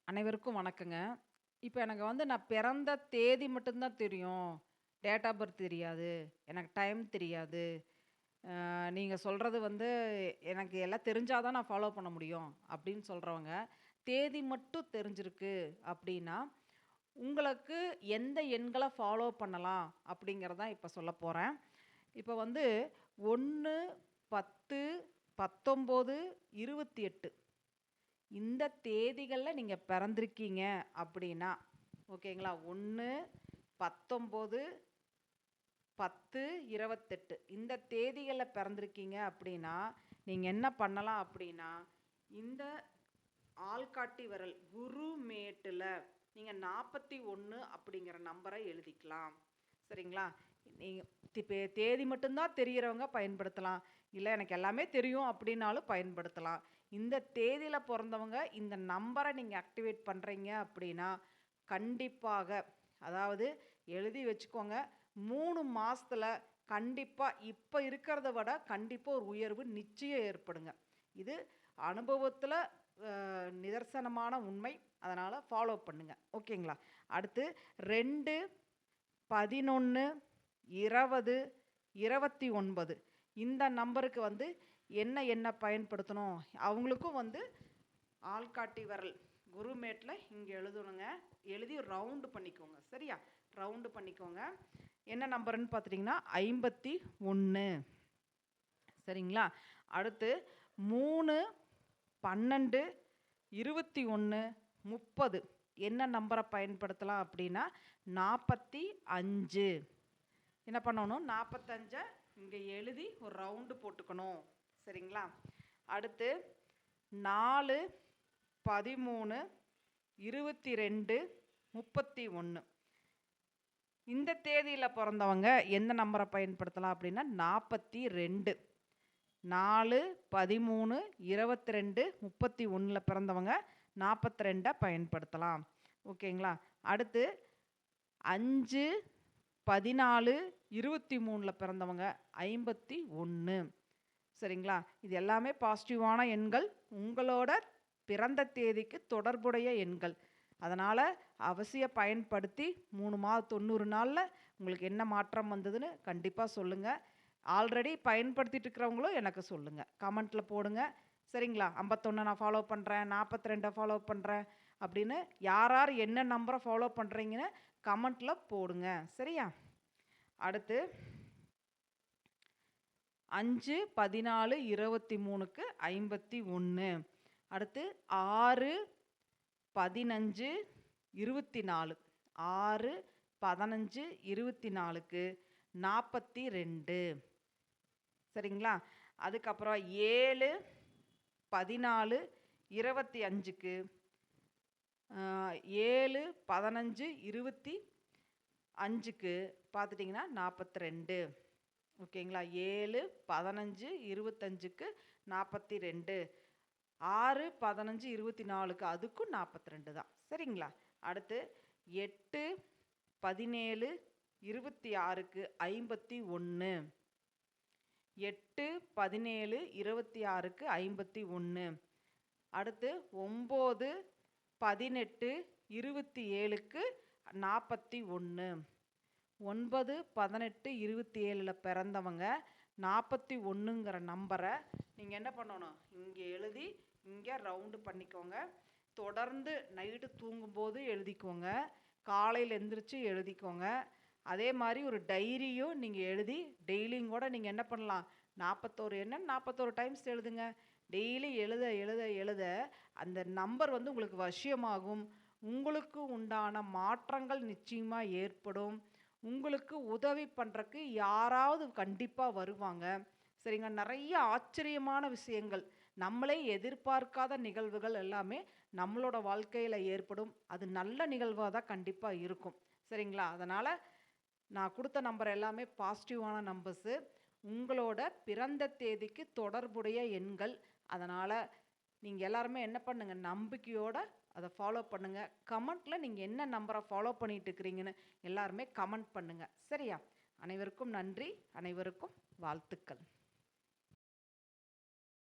அனைவருக்கும் வணக்கங்க. இப்ப எனக்கு நான் பிறந்த தேதி மட்டும் தான் தெரியும். டேட் ஆஃப் பர்த் தெரியாது. எனக்கு டைம் தெரியாது. நீங்க சொல்றது எனக்கு எல்லாம் தெரிஞ்சா தான் நான் ஃபாலோ பண்ண முடியும் அப்படின்னு சொல்றவங்க, தேதி மட்டும் தெரிஞ்சிருக்கு அப்படின்னா, உங்களுக்கு எந்த எண்கள ஃபாலோ பண்ணலாம் அப்படிங்கிறத தான் இப்ப சொல்லப் போறேன். இப்ப 1, 10, 19, 28 இந்த தேதிகள்ல நீங்க பிறந்திருக்கீங்க அப்படின்னா, ஓகேங்களா? 1, 19, 10, 28 இந்த தேதிகள்ல பிறந்திருக்கீங்க அப்படின்னா, நீங்க என்ன பண்ணலாம் அப்படின்னா, இந்த ஆள்காட்டி விரல் குரு மேட்டுல நீங்க 41 அப்படிங்கிற நம்பரை எழுதிக்கலாம். சரிங்களா? நீங்க தேதி மட்டும் தான் தெரியறவங்க பயன்படுத்தலாம். இல்ல எனக்கு எல்லாமே தெரியும் அப்படின்னாலும் பயன்படுத்தலாம். இந்த தேதியில பொறந்தவங்க இந்த நம்பர நீங்க ஆக்டிவேட் பண்றீங்க அப்படின்னா, கண்டிப்பாக அதாவது எழுதி வச்சுக்கோங்க. 3 மாசத்துல கண்டிப்பா இப்ப இருக்கிறத விட கண்டிப்பா ஒரு உயர்வு நிச்சயம் ஏற்படுங்க. இது அனுபவத்துல நிதர்சனமான உண்மை. அதனால ஃபாலோ பண்ணுங்க. ஓகேங்களா? அடுத்து 2, 11, 20, 29 இந்த நம்பருக்கு என்ன பயன்படுத்தணும்? அவங்களுக்கும் ஆள்காட்டி விரல் குருமேட்ல இங்க எழுதணுங்க. எழுதி ரவுண்ட் பண்ணிக்கோங்க. சரியா? ரவுண்ட் பண்ணிக்கோங்க. என்ன நம்பர்ன்னு பார்த்துட்டீங்கன்னா 51. சரிங்களா? அடுத்து 3, 12, 21, 30 என்ன நம்பரை பயன்படுத்தலாம் அப்படின்னா 45. என்ன பண்ணணும்? 45 இங்க எழுதி ஒரு ரவுண்டு போட்டுக்கணும். சரிங்களா? அடுத்து 4, 13, 22, 31 இந்த தேதியில பிறந்தவங்க எந்த நம்பரை பயன்படுத்தலாம் அப்படின்னா 42. 4, 13, 22, 31ல பிறந்தவங்க 42 பயன்படுத்தலாம். ஓகேங்களா? அடுத்து 5, 14, 23ல பிறந்தவங்க 51. சரிங்களா? இது எல்லாமே பாசிட்டிவான எண்கள். உங்களோட பிறந்த தேதிக்கு தொடர்புடைய எண்கள். அதனால அவசியம் பயன்படுத்தி 90 நாள்ல உங்களுக்கு என்ன மாற்றம் வந்ததுன்னு கண்டிப்பா சொல்லுங்க. ஆல்ரெடி பயன்படுத்திட்டு இருக்கிறவங்களும் எனக்கு சொல்லுங்க. கமெண்ட்ல போடுங்க. சரிங்களா? 51 நான் ஃபாலோ பண்றேன், 42 ஃபாலோ பண்றேன் அப்படின்னு யார் யார் என்ன நம்பரை ஃபாலோ பண்றீங்கன்னு கமெண்ட்ல போடுங்க. சரியா? அடுத்து 5, 14, 23க்கு 51. அடுத்து 6, 15, 24. 6, 15, 24க்கு 42. சரிங்களா? அதுக்கப்புறம் 7, 14, 25க்கு 7, 15, 25க்கு பார்த்துட்டிங்கன்னா 42. ஓகேங்களா? 7, 15, 25க்கு 42. 6, 15, 24க்கு அதுக்கும் 42 தான். சரிங்களா? அடுத்து 8, 17, 26க்கு 51. 8, 17, 26க்கு 51. அடுத்து 9, 18, 27க்கு 41. 9, 18, 27ல பிறந்தவங்க 41ங்கிற நம்பரை நீங்க என்ன பண்ணணும்? இங்க எழுதி இங்க ரவுண்டு பண்ணிக்கோங்க. தொடர்ந்து நைட்டு தூங்கும்போது எழுதிக்கோங்க. காலையில எந்திரிச்சு எழுதிக்கோங்க. அதே மாதிரி ஒரு டைரியும் நீங்க எழுதி டெய்லியும் கூட நீங்க என்ன பண்ணலாம்? 41 என்ன 41 டைம்ஸ் எழுதுங்க. டெய்லி எழுத எழுத எழுத அந்த நம்பர் உங்களுக்கு வசியமாகும். உங்களுக்கு உண்டான மாற்றங்கள் நிச்சயமா ஏற்படும். உங்களுக்கு உதவி பண்றக்கு யாராவது கண்டிப்பா வருவாங்க. சரிங்க. நிறைய ஆச்சரியமான விஷயங்கள், நம்மளே எதிர்பார்க்காத நிகழ்வுகள் எல்லாமே நம்மளோட வாழ்க்கையில ஏற்படும். அது நல்ல நிகழ்வா தான் கண்டிப்பா இருக்கும். சரிங்களா? அதனால நான் கொடுத்த நம்பர் எல்லாமே பாசிட்டிவான நம்பர்ஸு. உங்களோட பிறந்த தேதிக்கு தொடர்புடைய எண்கள். அதனால நீங்க எல்லாருமே என்ன பண்ணுங்க? நம்பிக்கையோட அத ஃபாலோ பண்ணுங்க. கமெண்ட்ல நீங்க என்ன நம்பரை ஃபாலோ பண்ணிட்டு இருக்கிறீங்கன்னு எல்லாருமே கமெண்ட் பண்ணுங்க. சரியா? அனைவருக்கும் நன்றி. அனைவருக்கும் வாழ்த்துக்கள்.